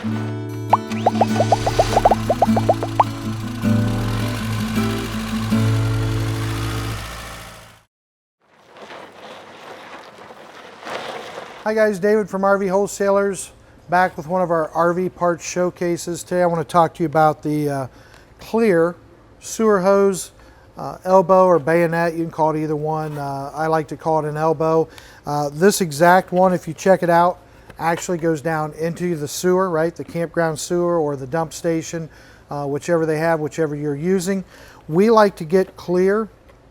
Hi guys, David from RV Wholesalers, back with one of our RV parts showcases. Today I want to talk to you about the clear sewer hose elbow or bayonet. You can call it either one. I like to call it an elbow. This exact one, if you check it out, actually goes down into the sewer, right? The campground sewer or the dump station, whichever they have, whichever you're using. We like to get clear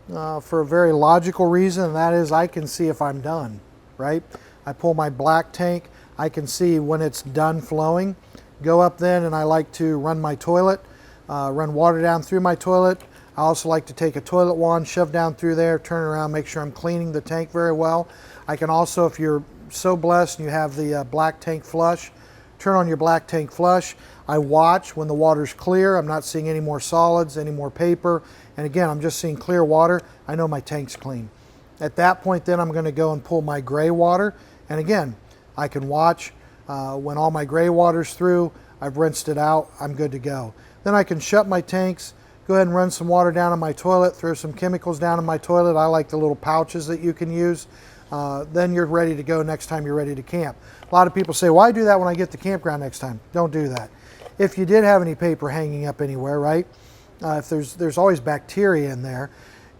for a very logical reason, and that is I can see if I'm done, right? I pull my black tank, I can see when it's done flowing. Go up then, and I like to run my toilet, run water down through my toilet. I also like to take a toilet wand, shove down through there, turn around, make sure I'm cleaning the tank very well. I can also, if you're so blessed and you have the black tank flush, turn on your black tank flush. I watch when the water's clear. I'm not seeing any more solids, any more paper. And again, I'm just seeing clear water. I know my tank's clean. At that point then I'm going to go and pull my gray water. And again, I can watch when all my gray water's through, I've rinsed it out, I'm good to go. Then I can shut my tanks, go ahead and run some water down in my toilet, throw some chemicals down in my toilet. I like the little pouches that you can use. Then you're ready to go next time you're ready to camp. A lot of people say, well, I do that when I get to the campground next time. Don't do that. If you did have any paper hanging up anywhere, right? If there's always bacteria in there.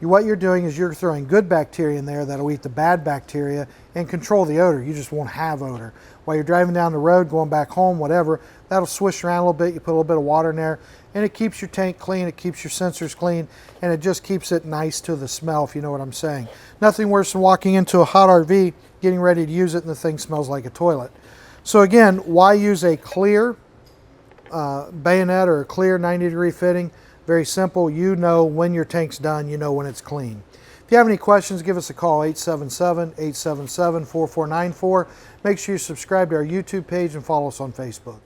What you're doing is you're throwing good bacteria in there that'll eat the bad bacteria and control the odor. You just won't have odor. While you're driving down the road, going back home, whatever, that'll swish around a little bit. You put a little bit of water in there, and it keeps your tank clean, it keeps your sensors clean, and it just keeps it nice to the smell, if you know what I'm saying. Nothing worse than walking into a hot RV, getting ready to use it, and the thing smells like a toilet. So again, why use a clear bayonet or a clear 90-degree fitting? Very simple. You know when your tank's done, you know when it's clean. If you have any questions, give us a call, 877-877-4494. Make sure you subscribe to our YouTube page and follow us on Facebook.